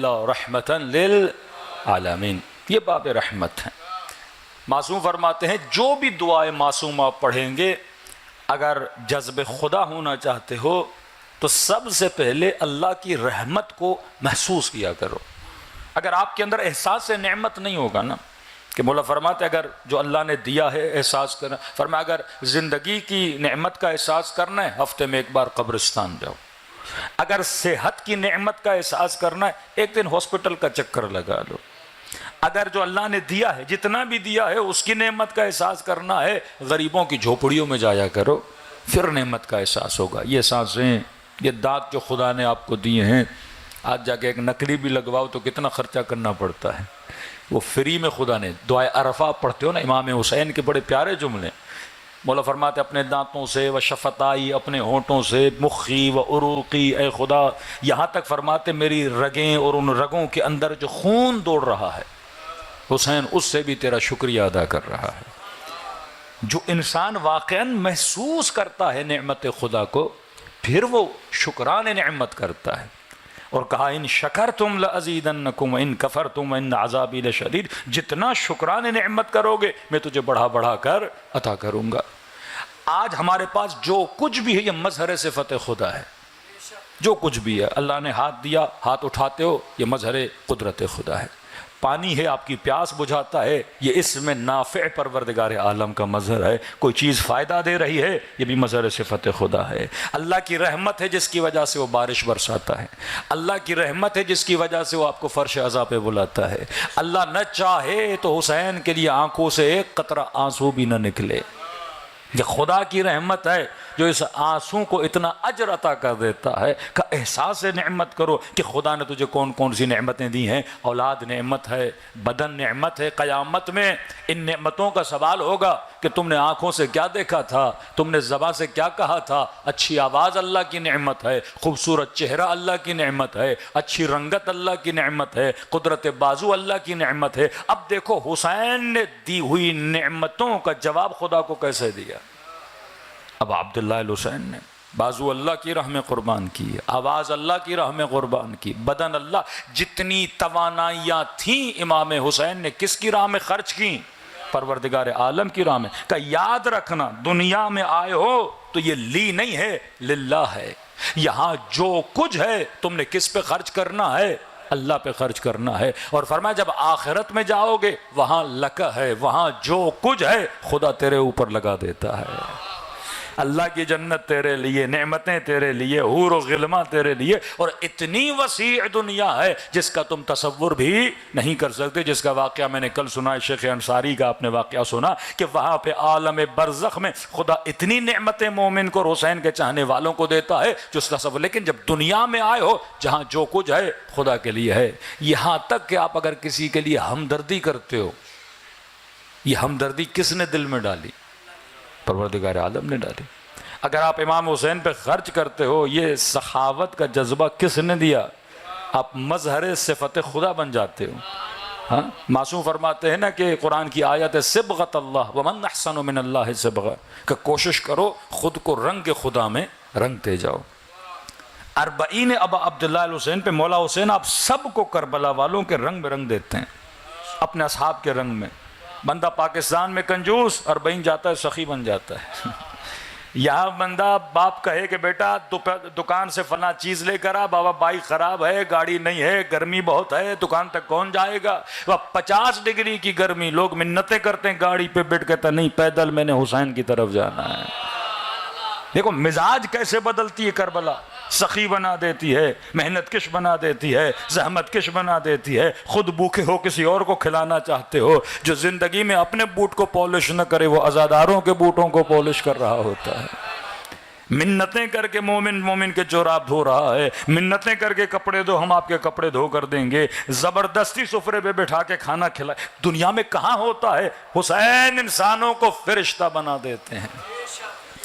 رحمتاً للعالمین، یہ باب رحمت ہے۔ معصوم فرماتے ہیں جو بھی دعائیں معصوم آپ پڑھیں گے، اگر جذب خدا ہونا چاہتے ہو تو سب سے پہلے اللہ کی رحمت کو محسوس کیا کرو۔ اگر آپ کے اندر احساس نعمت نہیں ہوگا نا، کہ مولا فرماتے اگر جو اللہ نے دیا ہے احساس کرنا، فرمایا اگر زندگی کی نعمت کا احساس کرنا ہے ہفتے میں ایک بار قبرستان جاؤ، اگر صحت کی نعمت کا احساس کرنا ہے ایک دن ہاسپٹل کا چکر لگا لو، اگر جو اللہ نے دیا ہے جتنا بھی دیا ہے اس کی نعمت کا احساس کرنا ہے غریبوں کی جھوپڑیوں میں جایا کرو، پھر نعمت کا احساس ہوگا۔ یہ سانسیں، یہ دانت جو خدا نے آپ کو دیے ہیں، آج جا کے ایک نقلی بھی لگواؤ تو کتنا خرچہ کرنا پڑتا ہے، وہ فری میں خدا نے۔ دعائے عرفہ پڑھتے ہو نا، امام حسین کے بڑے پیارے جملے، مولا فرماتے اپنے دانتوں سے و شفتائی، اپنے ہونٹوں سے، مخی و عروقی، اے خدا، یہاں تک فرماتے میری رگیں اور ان رگوں کے اندر جو خون دوڑ رہا ہے حسین اس سے بھی تیرا شکریہ ادا کر رہا ہے۔ جو انسان واقعاً محسوس کرتا ہے نعمت خدا کو، پھر وہ شکران نعمت کرتا ہے، اور کہا ان شکرتم لازیدنکم ان کفرتم ان عذابی لشدید، جتنا شکران نعمت کرو گے میں تجھے بڑھا بڑھا کر عطا کروں گا۔ آج ہمارے پاس جو کچھ بھی ہے یہ مظہر صفت خدا ہے، جو کچھ بھی ہے اللہ نے ہاتھ دیا، ہاتھ اٹھاتے ہو، یہ مظہر قدرت خدا ہے۔ پانی ہے آپ کی پیاس بجھاتا ہے، یہ اس میں نافع پروردگار عالم کا مظہر ہے۔ کوئی چیز فائدہ دے رہی ہے، یہ بھی مظہر صفت خدا ہے۔ اللہ کی رحمت ہے جس کی وجہ سے وہ بارش برساتا ہے، اللہ کی رحمت ہے جس کی وجہ سے وہ آپ کو فرش عزا پہ بلاتا ہے۔ اللہ نہ چاہے تو حسین کے لیے آنکھوں سے ایک قطرہ آنسو بھی نہ نکلے۔ یہ خدا کی رحمت ہے جو اس آنسوں کو اتنا اجر عطا کر دیتا ہے کہ احساس نعمت کرو کہ خدا نے تجھے کون کون سی نعمتیں دی ہیں۔ اولاد نعمت ہے، بدن نعمت ہے، قیامت میں ان نعمتوں کا سوال ہوگا کہ تم نے آنکھوں سے کیا دیکھا تھا، تم نے زبان سے کیا کہا تھا۔ اچھی آواز اللہ کی نعمت ہے، خوبصورت چہرہ اللہ کی نعمت ہے، اچھی رنگت اللہ کی نعمت ہے، قدرت بازو اللہ کی نعمت ہے۔ اب دیکھو حسین نے دی ہوئی نعمتوں کا جواب خدا کو کیسے دیا۔ اب عبداللہ الحسین نے بازو اللہ کی راہ میں قربان کی، آواز اللہ کی راہ میں قربان کی، بدن اللہ، جتنی توانائیاں تھیں امام حسین نے کس کی راہ میں خرچ کی؟ پروردگار عالم کی راہ میں۔ کہ یاد رکھنا دنیا میں آئے ہو تو یہ لی نہیں ہے، للہ ہے۔ یہاں جو کچھ ہے تم نے کس پہ خرچ کرنا ہے؟ اللہ پہ خرچ کرنا ہے۔ اور فرمایا جب آخرت میں جاؤ گے وہاں لکا ہے، وہاں جو کچھ ہے خدا تیرے اوپر لگا دیتا ہے۔ اللہ کی جنت تیرے لیے، نعمتیں تیرے لیے، حور و غلماں تیرے لیے، اور اتنی وسیع دنیا ہے جس کا تم تصور بھی نہیں کر سکتے۔ جس کا واقعہ میں نے کل سنا ہے، شیخ انصاری کا آپ نے واقعہ سنا کہ وہاں پہ عالم برزخ میں خدا اتنی نعمتیں مومن کو اور حسین کے چاہنے والوں کو دیتا ہے جو تصور، لیکن جب دنیا میں آئے ہو جہاں جو کچھ ہے خدا کے لیے ہے۔ یہاں تک کہ آپ اگر کسی کے لیے ہمدردی کرتے ہو، یہ ہمدردی کس نے دل میں ڈالی؟ پروردگار عالم نے ڈالی۔ اگر آپ امام حسین پہ خرچ کرتے ہو، یہ سخاوت کا جذبہ کس نے دیا؟ آپ مظہر صفت خدا بن جاتے ہو۔ ہاں، معصوم فرماتے ہیں نا کہ قرآن کی آیت ہے صبغۃ اللہ ومن احسن من اللہ صبغہ، کہ کوشش کرو خود کو رنگ خدا میں رنگتے جاؤ۔ اربعین ابا عبداللہ الحسین پہ مولا حسین آپ سب کو کربلا والوں کے رنگ میں رنگ دیتے ہیں، اپنے اصحاب کے رنگ میں۔ بندہ پاکستان میں کنجوس، اربعین جاتا ہے سخی بن جاتا ہے۔ یہاں بندہ باپ کہے کہ بیٹا دکان سے فلاں چیز لے کر آ، بابا بائک خراب ہے، گاڑی نہیں ہے، گرمی بہت ہے، دکان تک کون جائے گا؟ وہ 50 ڈگری کی گرمی، لوگ منتیں کرتے ہیں گاڑی پہ بیٹھ کہتا نہیں پیدل میں نے حسین کی طرف جانا ہے۔ دیکھو مزاج کیسے بدلتی ہے کربلا، سخی بنا دیتی ہے، محنت کش بنا دیتی ہے، زحمت کش بنا دیتی ہے۔ خود بھوکے ہو کسی اور کو کھلانا چاہتے ہو، جو زندگی میں اپنے بوٹ کو پالش نہ کرے وہ عزاداروں کے بوٹوں کو پالش کر رہا ہوتا ہے۔ منتیں کر کے مومن کے جوراب دھو رہا ہے، منتیں کر کے کپڑے دو، ہم آپ کے کپڑے دھو کر دیں گے، زبردستی سفرے پہ بٹھا کے کھانا کھلائے۔ دنیا میں کہاں ہوتا ہے؟ حسین انسانوں کو فرشتہ بنا دیتے ہیں،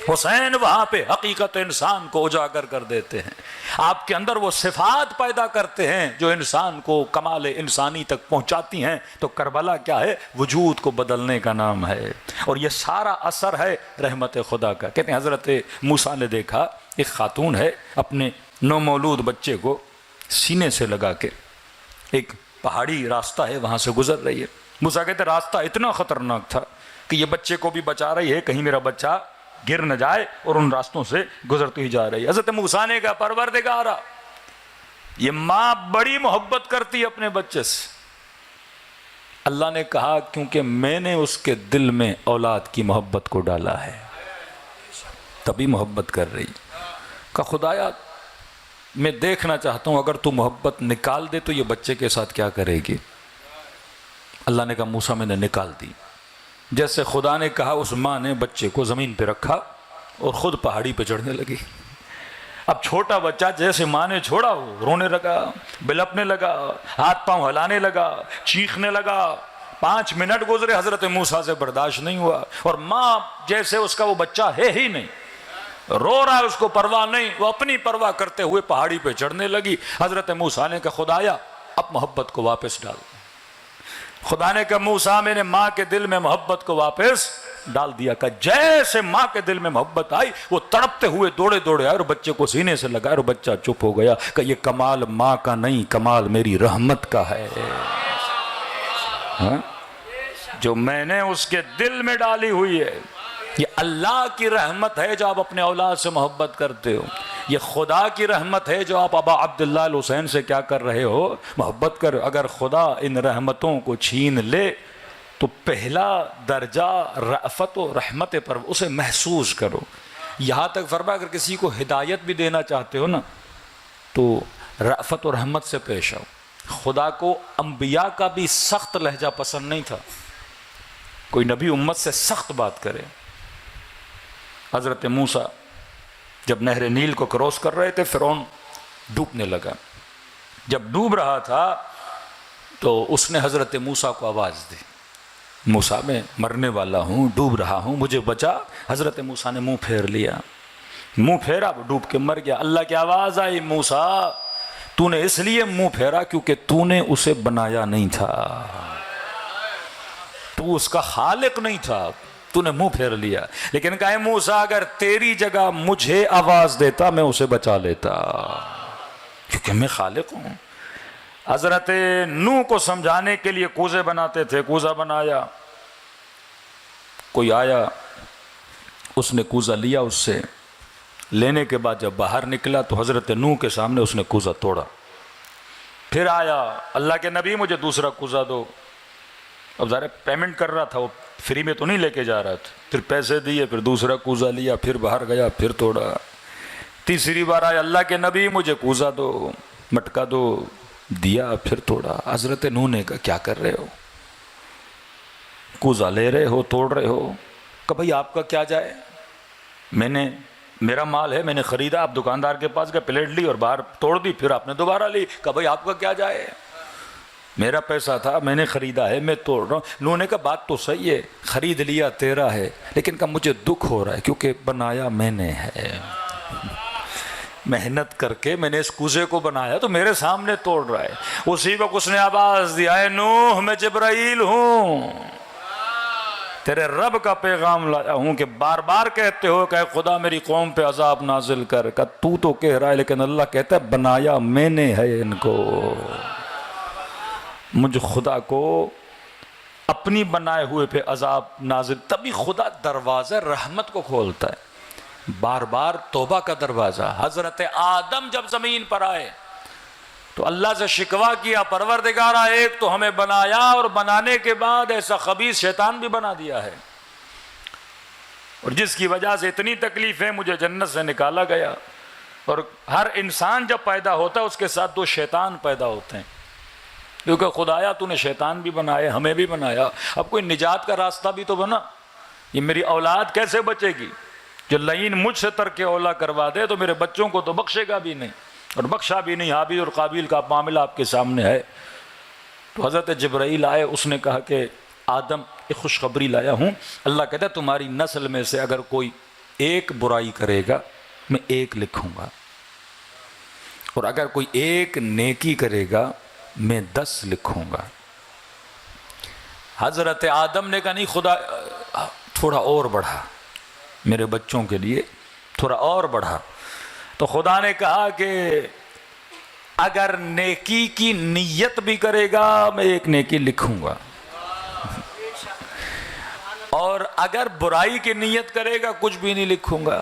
حسین وہاں پہ حقیقت انسان کو اجاگر کر دیتے ہیں، آپ کے اندر وہ صفات پیدا کرتے ہیں جو انسان کو کمال انسانی تک پہنچاتی ہیں۔ تو کربلا کیا ہے؟ وجود کو بدلنے کا نام ہے، اور یہ سارا اثر ہے رحمت خدا کا۔ کہتے ہیں حضرت موسیٰ نے دیکھا ایک خاتون ہے اپنے نومولود بچے کو سینے سے لگا کے ایک پہاڑی راستہ ہے، وہاں سے گزر رہی ہے۔ موسیٰ کہتے راستہ اتنا خطرناک تھا کہ یہ بچے کو بھی بچا رہی ہے، کہیں میرا بچہ گر نہ جائے، اور ان راستوں سے گزرتی ہی جا رہی ہے۔ حضرت موسیٰ نے کہا پروردگارا، یہ ماں بڑی محبت کرتی ہے اپنے بچے سے۔ اللہ نے کہا کیونکہ میں نے اس کے دل میں اولاد کی محبت کو ڈالا ہے، تبھی محبت کر رہی۔ کہ خدایا میں دیکھنا چاہتا ہوں اگر تو محبت نکال دے تو یہ بچے کے ساتھ کیا کرے گی؟ اللہ نے کہا موسیٰ میں نے نکال دی۔ جیسے خدا نے کہا اس ماں نے بچے کو زمین پہ رکھا اور خود پہاڑی پہ چڑھنے لگی۔ اب چھوٹا بچہ جیسے ماں نے چھوڑا وہ رونے لگا، بلپنے لگا، ہاتھ پاؤں ہلانے لگا، چیخنے لگا۔ 5 منٹ گزرے، حضرت موسیٰ سے برداشت نہیں ہوا، اور ماں جیسے اس کا وہ بچہ ہے ہی نہیں، رو رہا ہے، اس کو پرواہ نہیں، وہ اپنی پرواہ کرتے ہوئے پہاڑی پہ چڑھنے لگی۔ حضرت موسیٰ نے کہا خدایا اب محبت کو واپس ڈال۔ خدا نے کہا موسیٰ میں نے ماں کے دل میں محبت کو واپس ڈال دیا۔ کہ جیسے ماں کے دل میں محبت آئی وہ تڑپتے ہوئے دوڑے دوڑے آئے اور بچے کو سینے سے لگائے اور بچہ چپ ہو گیا۔ کہ یہ کمال ماں کا نہیں، کمال میری رحمت کا ہے، جو میں نے اس کے دل میں ڈالی ہوئی ہے۔ یہ اللہ کی رحمت ہے جو آپ اپنے اولاد سے محبت کرتے ہو، یہ خدا کی رحمت ہے جو آپ ابا عبداللہ الحسین سے کیا کر رہے ہو؟ محبت کر۔ اگر خدا ان رحمتوں کو چھین لے تو پہلا درجہ رأفت و رحمت پر اسے محسوس کرو۔ یہاں تک فرمایا اگر کسی کو ہدایت بھی دینا چاہتے ہو نا تو رأفت و رحمت سے پیش آؤ۔ خدا کو انبیاء کا بھی سخت لہجہ پسند نہیں تھا، کوئی نبی امت سے سخت بات کرے۔ حضرت موسیٰ جب نہر نیل کو کراس کر رہے تھے فرعون ڈوبنے لگا۔ جب ڈوب رہا تھا تو اس نے حضرت موسیٰ کو آواز دی، موسیٰ میں مرنے والا ہوں، ڈوب رہا ہوں، مجھے بچا۔ حضرت موسیٰ نے منہ پھیر لیا، منہ پھیرا، وہ ڈوب کے مر گیا۔ اللہ کی آواز آئی موسیٰ تو نے اس لیے منہ پھیرا کیونکہ تو نے اسے بنایا نہیں تھا، تو اس کا خالق نہیں تھا، تو نے منہ پھیر لیا۔ لیکن کہا موسیٰ اگر تیری جگہ مجھے آواز دیتا میں اسے بچا لیتا کیونکہ میں خالق ہوں۔ حضرت نوح کو سمجھانے کے لیے کوزے بناتے تھے، کوزہ بنایا، کوئی آیا، اس نے کوزہ لیا، اس سے لینے کے بعد جب باہر نکلا تو حضرت نوح کے سامنے اس نے کوزہ توڑا۔ پھر آیا، اللہ کے نبی مجھے دوسرا کوزہ دو۔ اب ظاہر پیمنٹ کر رہا تھا، وہ فری میں تو نہیں لے کے جا رہا تھا، پھر پیسے دیے، پھر دوسرا کوزہ لیا، پھر باہر گیا، پھر توڑا۔ تیسری بار آیا، اللہ کے نبی مجھے کوزہ دو، مٹکا دو، دیا، پھر توڑا۔ حضرت نوح نے کہا کیا کر رہے ہو؟ کوزہ لے رہے ہو، توڑ رہے ہو؟ کہ بھائی آپ کا کیا جائے، میرا مال ہے، میں نے خریدا، آپ دکاندار کے پاس گئے، پلیٹ لی اور باہر توڑ دی، پھر آپ نے دوبارہ لی۔ کہ بھائی آپ کا کیا جائے، میرا پیسہ تھا، میں نے خریدا ہے، میں توڑ رہا ہوں۔ نوح نے کہا بات تو صحیح ہے، خرید لیا تیرا ہے، لیکن کہ مجھے دکھ ہو رہا ہے کیونکہ بنایا میں نے ہے، محنت کر کے میں نے اس کوزے کو بنایا تو میرے سامنے توڑ رہا ہے۔ اسی وقت اس نے آواز دیا، اے نوح میں جبرائیل ہوں، تیرے رب کا پیغام لایا ہوں کہ بار بار کہتے ہو کہ خدا میری قوم پہ عذاب نازل کر۔ کہ تو کہہ رہا ہے لیکن اللہ کہتا ہے بنایا میں نے ہے ان کو۔ مجھ خدا کو اپنی بنائے ہوئے پہ عذاب نازل، تبھی خدا دروازہ رحمت کو کھولتا ہے، بار بار توبہ کا دروازہ۔ حضرت آدم جب زمین پر آئے تو اللہ سے شکوہ کیا، پروردگارا ایک تو ہمیں بنایا اور بنانے کے بعد ایسا خبیث شیطان بھی بنا دیا ہے، اور جس کی وجہ سے اتنی تکلیفیں، مجھے جنت سے نکالا گیا۔ اور ہر انسان جب پیدا ہوتا ہے اس کے ساتھ 2 شیطان پیدا ہوتے ہیں، کیونکہ خدایا تو نے شیطان بھی بنائے، ہمیں بھی بنایا، اب کوئی نجات کا راستہ بھی تو بنا۔ یہ میری اولاد کیسے بچے گی؟ جو لعین مجھ سے ترک اولا کروا دے تو میرے بچوں کو تو بخشے گا بھی نہیں، اور بخشا بھی نہیں۔ حابیل اور قابیل کا معاملہ آپ کے سامنے ہے۔ تو حضرت جبرائیل آئے، اس نے کہا کہ آدم ایک خوشخبری لایا ہوں، اللہ کہتا ہے تمہاری نسل میں سے اگر کوئی ایک برائی کرے گا میں 1 لکھوں گا، اور اگر کوئی 1 نیکی کرے گا میں 10 لکھوں گا۔ حضرت آدم نے کہا نہیں خدا تھوڑا اور بڑھا، میرے بچوں کے لیے تھوڑا اور بڑھا۔ تو خدا نے کہا کہ اگر نیکی کی نیت بھی کرے گا میں ایک نیکی لکھوں گا، اور اگر برائی کی نیت کرے گا کچھ بھی نہیں لکھوں گا۔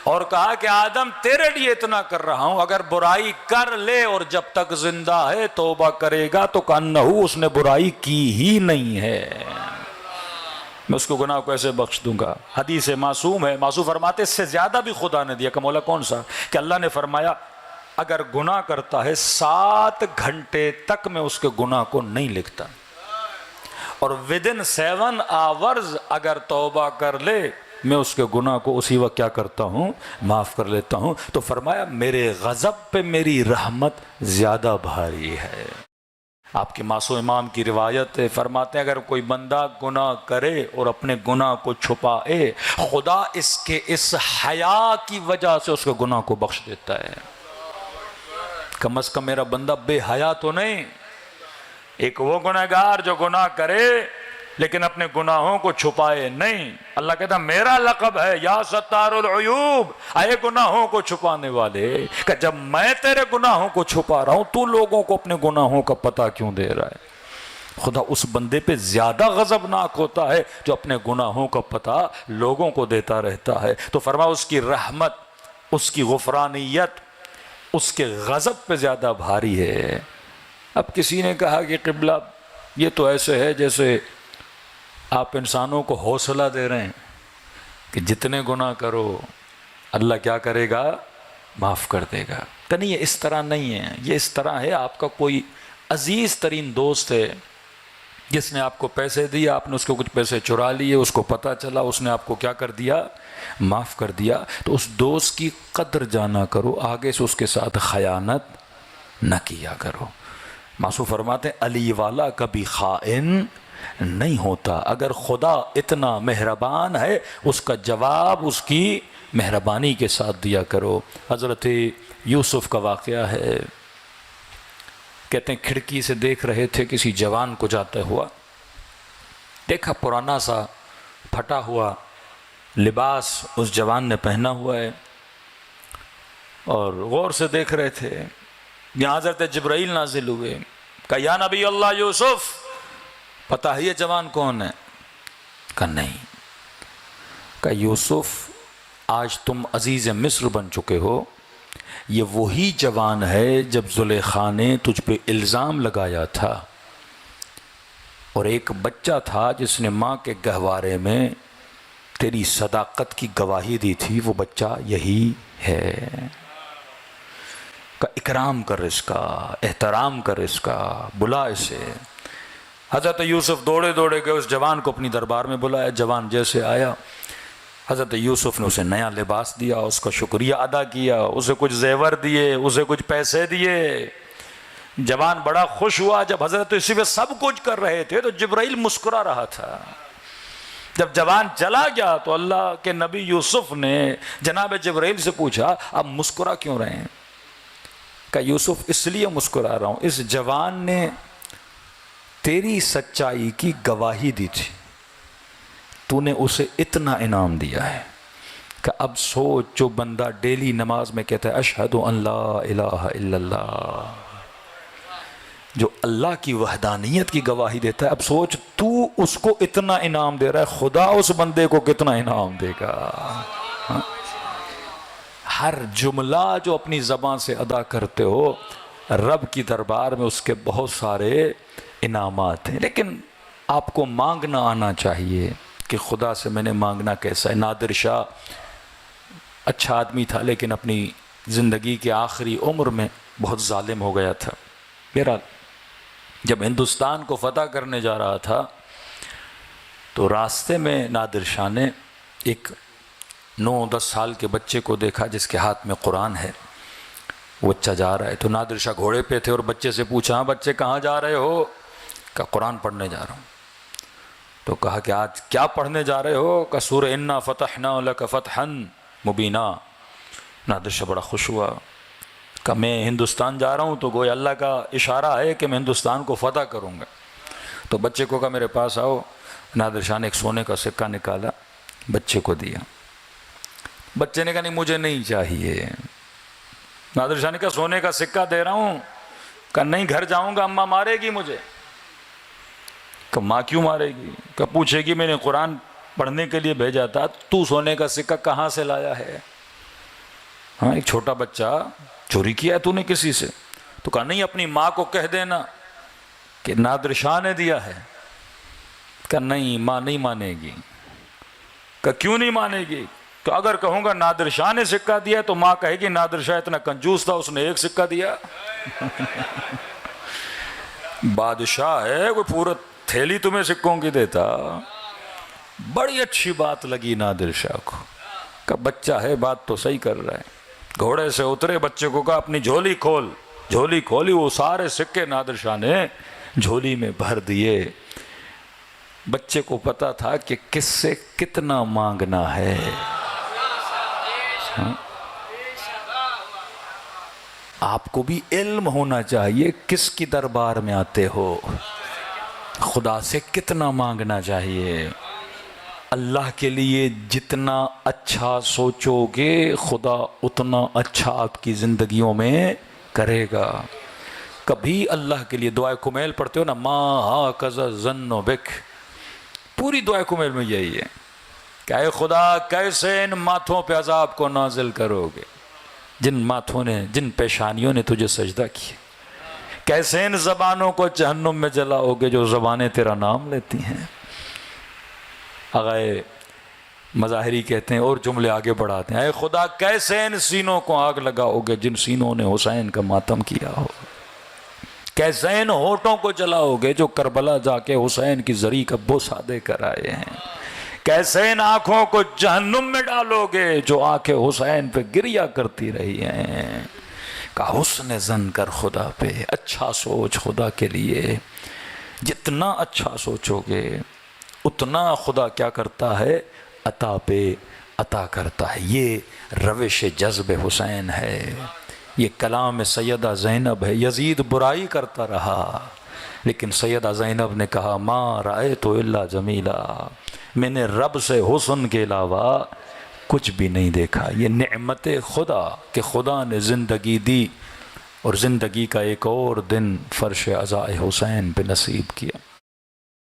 اور کہا کہ آدم تیرے لیے اتنا کر رہا ہوں، اگر برائی کر لے اور جب تک زندہ ہے توبہ کرے گا تو کأنہو اس نے برائی کی ہی نہیں ہے، میں اس کو گناہ کو ایسے بخش دوں گا۔ حدیث معصوم ہے، معصوم فرماتے اس سے زیادہ بھی خدا نے دیا کہ مولا کون سا، کہ اللہ نے فرمایا اگر گناہ کرتا ہے 7 گھنٹے تک میں اس کے گناہ کو نہیں لکھتا، اور within 7 hours اگر توبہ کر لے میں اس کے گناہ کو اسی وقت کیا کرتا ہوں، معاف کر لیتا ہوں۔ تو فرمایا میرے غضب پہ میری رحمت زیادہ بھاری ہے۔ آپ کے معصوم امام کی روایت ہے، فرماتے ہیں اگر کوئی بندہ گناہ کرے اور اپنے گناہ کو چھپائے، خدا اس کے اس حیا کی وجہ سے اس کے گناہ کو بخش دیتا ہے۔ کم از کم میرا بندہ بے حیا تو نہیں۔ ایک وہ گناہگار جو گناہ کرے لیکن اپنے گناہوں کو چھپائے نہیں، اللہ کہتا میرا لقب ہے یا ستار العیوب، اے گناہوں کو چھپانے والے، کہ جب میں تیرے گناہوں کو چھپا رہا ہوں تو لوگوں کو اپنے گناہوں کا پتہ کیوں دے رہا ہے؟ خدا اس بندے پہ زیادہ غضبناک ہوتا ہے جو اپنے گناہوں کا پتہ لوگوں کو دیتا رہتا ہے۔ تو فرمایا اس کی رحمت، اس کی غفرانیت اس کے غضب پہ زیادہ بھاری ہے۔ اب کسی نے کہا کہ قبلہ یہ تو ایسے ہے جیسے آپ انسانوں کو حوصلہ دے رہے ہیں کہ جتنے گناہ کرو اللہ کیا کرے گا، معاف کر دے گا۔ کہ نہیں، یہ اس طرح نہیں ہے، یہ اس طرح ہے آپ کا کوئی عزیز ترین دوست ہے جس نے آپ کو پیسے دیے، آپ نے اس کو کچھ پیسے چرا لیے، اس کو پتہ چلا، اس نے آپ کو کیا کر دیا، معاف کر دیا، تو اس دوست کی قدر جانا کرو، آگے سے اس کے ساتھ خیانت نہ کیا کرو۔ معصوم فرماتے ہیں علی والا کبھی خائن نہیں ہوتا۔ اگر خدا اتنا مہربان ہے اس کا جواب اس کی مہربانی کے ساتھ دیا کرو۔ حضرت یوسف کا واقعہ ہے، کہتے ہیں کھڑکی سے دیکھ رہے تھے کسی جوان کو جاتا ہوا، دیکھا پرانا سا پھٹا ہوا لباس اس جوان نے پہنا ہوا ہے، اور غور سے دیکھ رہے تھے۔ یہاں حضرت جبرائیل نازل ہوئے، کہا یا نبی اللہ یوسف، پتہ ہے یہ جوان کون ہے؟ کہا نہیں۔ کہا یوسف آج تم عزیز مصر بن چکے ہو، یہ وہی جوان ہے جب زلیخا نے تجھ پہ الزام لگایا تھا، اور ایک بچہ تھا جس نے ماں کے گہوارے میں تیری صداقت کی گواہی دی تھی، وہ بچہ یہی ہے۔ کا اکرام کر اس کا، احترام کر اس کا، بلا اسے۔ حضرت یوسف دوڑے دوڑے گئے، اس جوان کو اپنی دربار میں بلایا۔ جوان جیسے آیا حضرت یوسف نے اسے نیا لباس دیا، اس کا شکریہ ادا کیا، اسے کچھ زیور دیے، اسے کچھ پیسے دیے۔ جوان بڑا خوش ہوا۔ جب حضرت یوسف سب کچھ کر رہے تھے تو جبرائیل مسکرا رہا تھا۔ جب جوان چلا گیا تو اللہ کے نبی یوسف نے جناب جبرائیل سے پوچھا آپ مسکرا کیوں رہے ہیں؟ کہ یوسف اس لیے مسکرا رہا ہوں، اس جوان نے تیری سچائی کی گواہی دی تھی، تو نے اسے اتنا انعام دیا ہے کہ اب سوچ جو بندہ ڈیلی نماز میں کہتا ہے اشہد ان لا الہ الا اللہ، جو اللہ کی وحدانیت کی گواہی دیتا ہے، اب سوچ تو اس کو اتنا انعام دے رہا ہے، خدا اس بندے کو کتنا انعام دے گا۔ ہر جملہ جو اپنی زبان سے ادا کرتے ہو رب کی دربار میں اس کے بہت سارے انعامات ہیں، لیکن آپ کو مانگنا آنا چاہیے کہ خدا سے میں نے مانگنا کیسا ہے۔ نادر شاہ اچھا آدمی تھا لیکن اپنی زندگی کے آخری عمر میں بہت ظالم ہو گیا تھا۔ میرا جب ہندوستان کو فتح کرنے جا رہا تھا تو راستے میں نادر شاہ نے ایک 9-10 سال کے بچے کو دیکھا جس کے ہاتھ میں قرآن ہے، وہ بچہ جا رہا ہے تو نادر شاہ گھوڑے پہ تھے اور بچے سے پوچھا ہاں بچے کہاں جا رہے ہو؟ کہا قرآن پڑھنے جا رہا ہوں۔ تو کہا کہ آج کیا پڑھنے جا رہے ہو؟ کہا سورہ انا فتحنا لک فتحا مبینا۔ نادر شاہ بڑا خوش ہوا، کہ میں ہندوستان جا رہا ہوں تو گویا اللہ کا اشارہ ہے کہ میں ہندوستان کو فتح کروں گا۔ تو بچے کو کہا میرے پاس آؤ۔ نادر شاہ نے ایک سونے کا سکہ نکالا، بچے کو دیا۔ بچے نے کہا نہیں مجھے نہیں چاہیے، نادر شاہ نے کہا سونے کا سکہ دے رہا ہوں. کہا نہیں گھر جاؤں گا اماں مارے گی مجھے. کہ ماں کیوں مارے گی؟ کہ پوچھے گی میں نے قرآن پڑھنے کے لیے بھیجا تھا، تو سونے کا سکہ کہاں سے لایا ہے؟ ہاں ایک چھوٹا بچہ چوری کیا ہے تو نے کسی سے؟ تو کہا نہیں اپنی ماں کو کہہ دینا کہ نادر شاہ نے دیا ہے. کہ نہیں ماں نہیں مانے گی. کہ کیوں نہیں مانے گی؟ کہ اگر کہوں گا نادر شاہ نے سکہ دیا تو ماں کہے گی نادر شاہ اتنا کنجوس تھا اس نے ایک سکہ دیا. بادشاہ ہے کوئی پورا تھیلی تمہیں سکوں کی دیتا. بڑی اچھی بات لگی نادر شاہ کو. کہ بچہ ہے بات تو صحیح کر رہا ہے. گھوڑے سے اترے، بچے کو کہا اپنی جھولی کھول. جھولی کھولی، وہ سارے سکے نادر شاہ نے جھولی میں بھر دیے. بچے کو پتا تھا کہ کس سے کتنا مانگنا ہے. آپ کو بھی علم ہونا چاہیے کس کی دربار میں آتے ہو، خدا سے کتنا مانگنا چاہیے. اللہ کے لیے جتنا اچھا سوچو گے خدا اتنا اچھا آپ کی زندگیوں میں کرے گا. کبھی اللہ کے لیے دعائے کمیل پڑھتے ہو نا، ما ہاکذا ظن بک، پوری دعائے کمیل میں یہی ہے کہ اے خدا کیسے ان ماتھوں پہ عذاب کو نازل کرو گے جن ماتھوں نے، جن پیشانیوں نے تجھے سجدہ کیا. کیسے ان زبانوں کو جہنم میں جلاؤ گے جو زبانیں تیرا نام لیتی ہیں. آغائے مظاہری کہتے ہیں اور جملے آگے بڑھاتے ہیں، اے خدا کیسے ان سینوں کو آگ لگاؤ گے جن سینوں نے حسین کا ماتم کیا ہو. کیسے ان ہونٹوں کو جلاؤ گے جو کربلا جا کے حسین کی زری کا بوسہ دے کر آئے ہیں. کیسے ان آنکھوں کو جہنم میں ڈالو گے جو آنکھیں حسین پہ گریا کرتی رہی ہیں. کہ حسن ظن کر خدا پہ، اچھا سوچ خدا کے لیے. جتنا اچھا سوچو گے اتنا خدا کیا کرتا ہے، عطا پہ عطا کرتا ہے. یہ روش جذب حسین ہے، یہ کلام سیدہ زینب ہے. یزید برائی کرتا رہا لیکن سیدہ زینب نے کہا ما رأیت الا جمیلا، میں نے رب سے حسن کے علاوہ کچھ بھی نہیں دیکھا. یہ نعمت خدا کہ خدا نے زندگی دی اور زندگی کا ایک اور دن فرش عزاء حسین پہ نصیب کیا.